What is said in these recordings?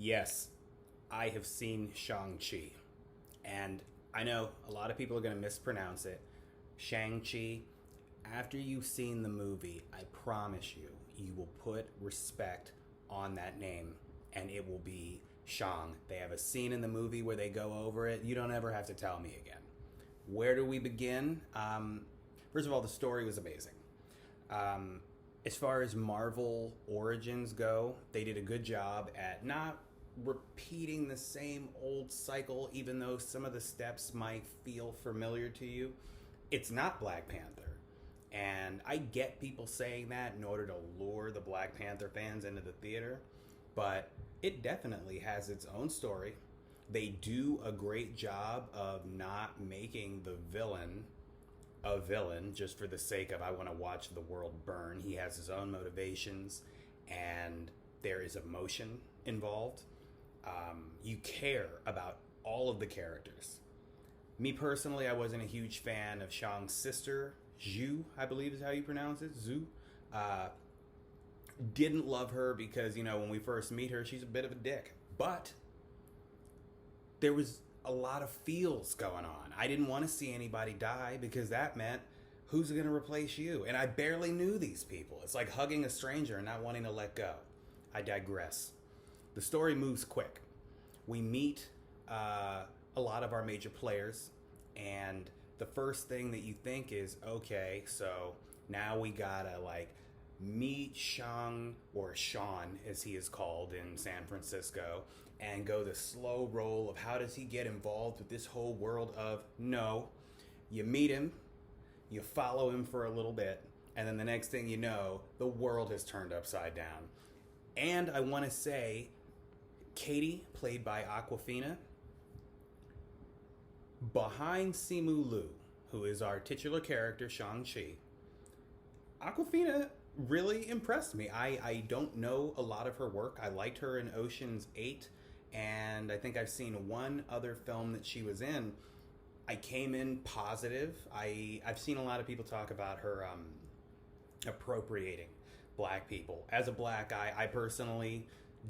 Yes, I have seen Shang-Chi. And I know a lot of people are going to mispronounce it. Shang-Chi. After you've seen the movie, I promise you, you will put respect on that name and it will be Shang. They have a scene in the movie where they go over it. You don't ever have to tell me again. Where do we begin? First of all, the story was amazing. Um, as far as Marvel origins go, they did a good job at not repeating the same old cycle, even though some of the steps might feel familiar to you. It's not Black Panther. And I get people saying that in order to lure the Black Panther fans into the theater, but it definitely has its own story. They do a great job of not making the villain a villain just for the sake of I want to watch the world burn. He has his own motivations and there is emotion involved. You care about all of the characters. Me personally, I wasn't a huge fan of Shang's sister, Zhu, I believe is how you pronounce it, Zhu. Uh, didn't love her because, when we first meet her, she's a bit of a dick. But there was a lot of feels going on. I didn't want to see anybody die because that meant who's going to replace you? And I barely knew these people. It's like hugging a stranger and not wanting to let go. I digress. The story moves quick. We meet a lot of our major players, and the first thing that you think is, okay, so now we gotta meet Shang, or Sean as he is called in San Francisco, and go the slow roll of how does he get involved with this whole world of no. You meet him, you follow him for a little bit, and then the next thing you know, the world has turned upside down. And I want to say, Katie, played by Aquafina, behind Simu Liu, who is our titular character, Shang-Chi, Aquafina really impressed me. I don't know a lot of her work. I liked her in Ocean's 8, and I think I've seen one other film that she was in. I came in positive. I've seen a lot of people talk about her appropriating black people. As a black guy, I personally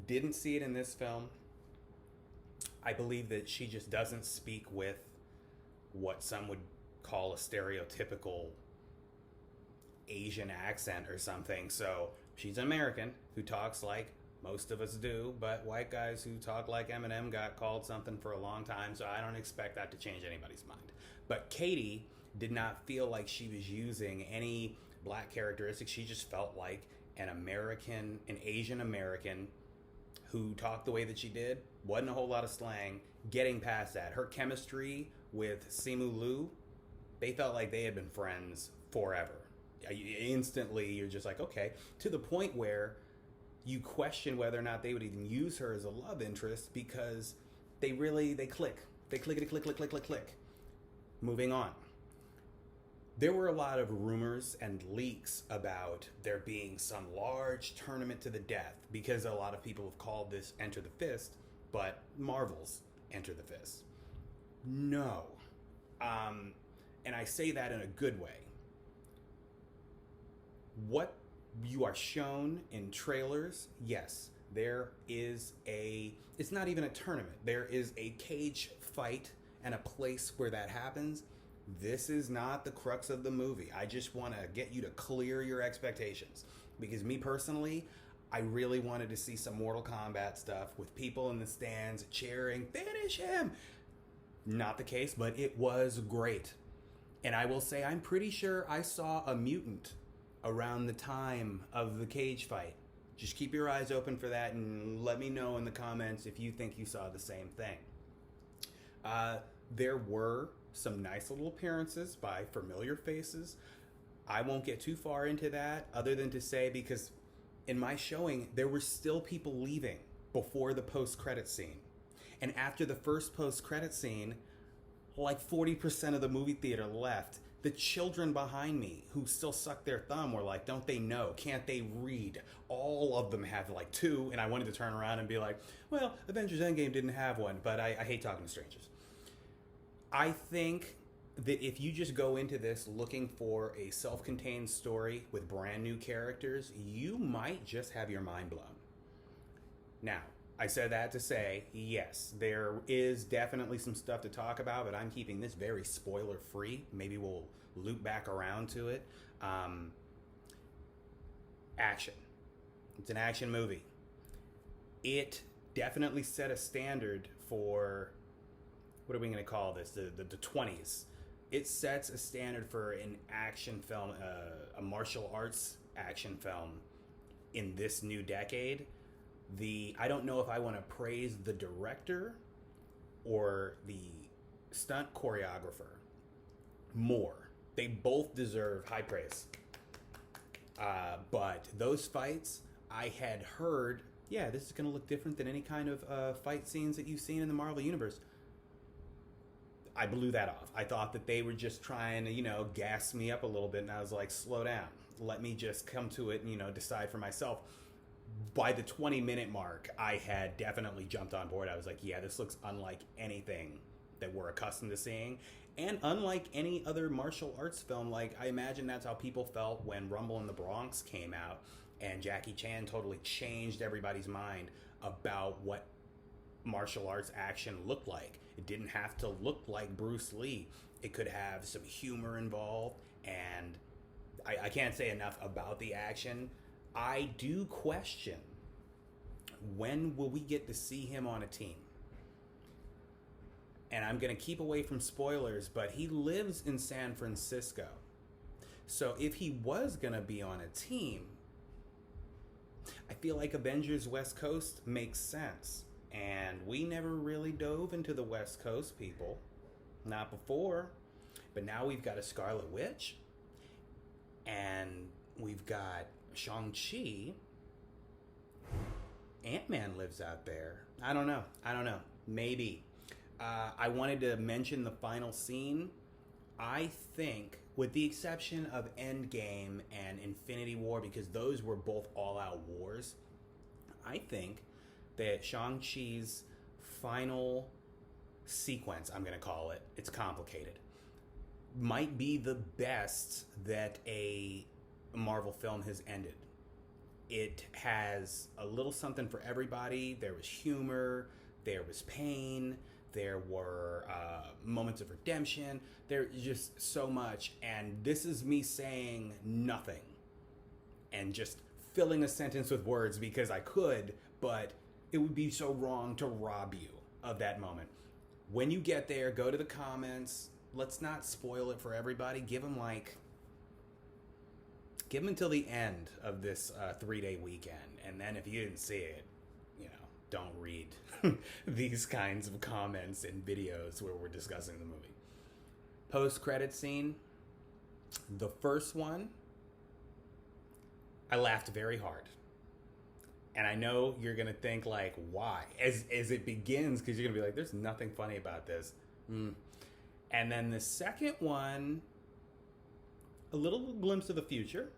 didn't see it in this film. I believe that she just doesn't speak with what some would call a stereotypical Asian accent or something. So she's an American who talks like most of us do, but white guys who talk like Eminem got called something for a long time, so I don't expect that to change anybody's mind. But Katie did not feel like she was using any black characteristics. She just felt like an American, an Asian American who talked the way that she did. Wasn't a whole lot of slang. Getting past that. Her chemistry with Simu Liu, they felt like they had been friends forever. Instantly, you're just like, okay. To the point where you question whether or not they would even use her as a love interest because they click. They click. Moving on. There were a lot of rumors and leaks about there being some large tournament to the death because a lot of people have called this Enter the Fist, but Marvel's Enter the Fist. No. And I say that in a good way. What you are shown in trailers, yes, it's not even a tournament. There is a cage fight and a place where that happens. This is not the crux of the movie. I just want to get you to clear your expectations. Because me personally, I really wanted to see some Mortal Kombat stuff with people in the stands cheering, finish him! Not the case, but it was great. And I will say, I'm pretty sure I saw a mutant around the time of the cage fight. Just keep your eyes open for that and let me know in the comments if you think you saw the same thing. There were some nice little appearances by familiar faces. I won't get too far into that other than to say, because in my showing, there were still people leaving before the post-credit scene. And after the first post-credit scene, like 40% of the movie theater left. The children behind me who still suck their thumb were like, don't they know? Can't they read? All of them have like two, and I wanted to turn around and be like, well, Avengers Endgame didn't have one, but I hate talking to strangers. I think that if you just go into this looking for a self-contained story with brand new characters, you might just have your mind blown. Now, I said that to say, yes, there is definitely some stuff to talk about, but I'm keeping this very spoiler free. Maybe we'll loop back around to it. Um, Action. It's an action movie. It definitely set a standard for, what are we going to call this? The 20s. It sets a standard for an action film, a martial arts action film in this new decade. I don't know if I want to praise the director or the stunt choreographer more. They both deserve high praise. But those fights, I had heard, yeah, this is going to look different than any kind of fight scenes that you've seen in the Marvel Universe. I blew that off. I thought that they were just trying to, gas me up a little bit, and I was like, slow down. Let me just come to it and, decide for myself. By the 20-minute mark, I had definitely jumped on board. I was like, yeah, this looks unlike anything that we're accustomed to seeing. And unlike any other martial arts film, like I imagine that's how people felt when Rumble in the Bronx came out and Jackie Chan totally changed everybody's mind about what martial arts action looked like. It didn't have to look like Bruce Lee. It could have some humor involved, and I can't say enough about the action. I do question, when will we get to see him on a team? And I'm going to keep away from spoilers, but he lives in San Francisco. So if he was going to be on a team, I feel like Avengers West Coast makes sense. And we never really dove into the West Coast, people. Not before. But now we've got a Scarlet Witch. And we've got Shang-Chi. Ant-Man lives out there. I don't know. Maybe. I wanted to mention the final scene. I think, with the exception of Endgame and Infinity War, because those were both all-out wars, I think that Shang-Chi's final sequence, I'm going to call it, it's complicated, might be the best that a Marvel film has ended. It has a little something for everybody. There was humor, there was pain, there were moments of redemption. There's just so much. And this is me saying nothing and just filling a sentence with words because I could, but it would be so wrong to rob you of that moment. When you get there, go to the comments. Let's not spoil it for everybody. Give them until the end of this 3-day weekend. And then if you didn't see it, don't read these kinds of comments and videos where we're discussing the movie. Post-credit scene. The first one, I laughed very hard. And I know you're going to think, like, why? As it begins, because you're going to be like, there's nothing funny about this. And then the second one, a little glimpse of the future.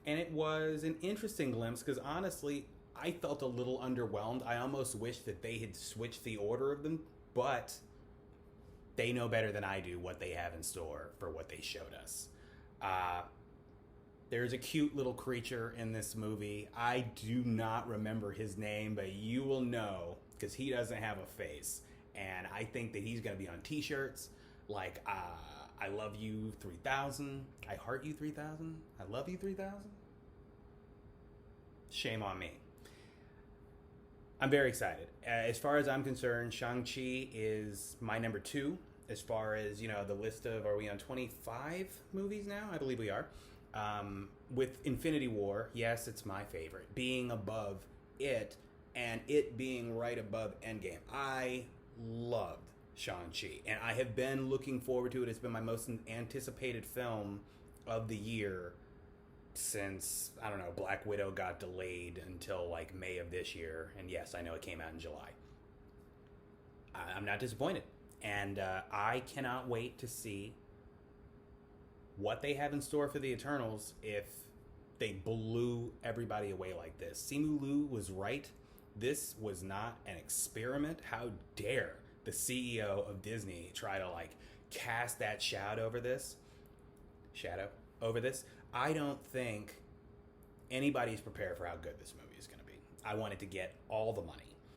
And it was an interesting glimpse, because honestly, I felt a little underwhelmed. I almost wish that they had switched the order of them, but they know better than I do what they have in store for what they showed us. There's a cute little creature in this movie. I do not remember his name, but you will know because he doesn't have a face. And I think that he's going to be on t-shirts like I love you 3000, I heart you 3000, I love you 3000. Shame on me. I'm very excited. As far as I'm concerned, Shang-Chi is my number 2. As far as, the list of, are we on 25 movies now? I believe we are. With Infinity War, yes, it's my favorite. Being above it, and it being right above Endgame. I loved Shang-Chi, and I have been looking forward to it. It's been my most anticipated film of the year since, I don't know, Black Widow got delayed until like May of this year. And yes, I know it came out in July. I'm not disappointed. And I cannot wait to see what they have in store for the Eternals if they blew everybody away like this. Simu Liu was right. This was not an experiment. How dare the CEO of Disney try to cast that shadow over this? I don't think anybody's prepared for how good this movie is going to be. I want it to get all the money.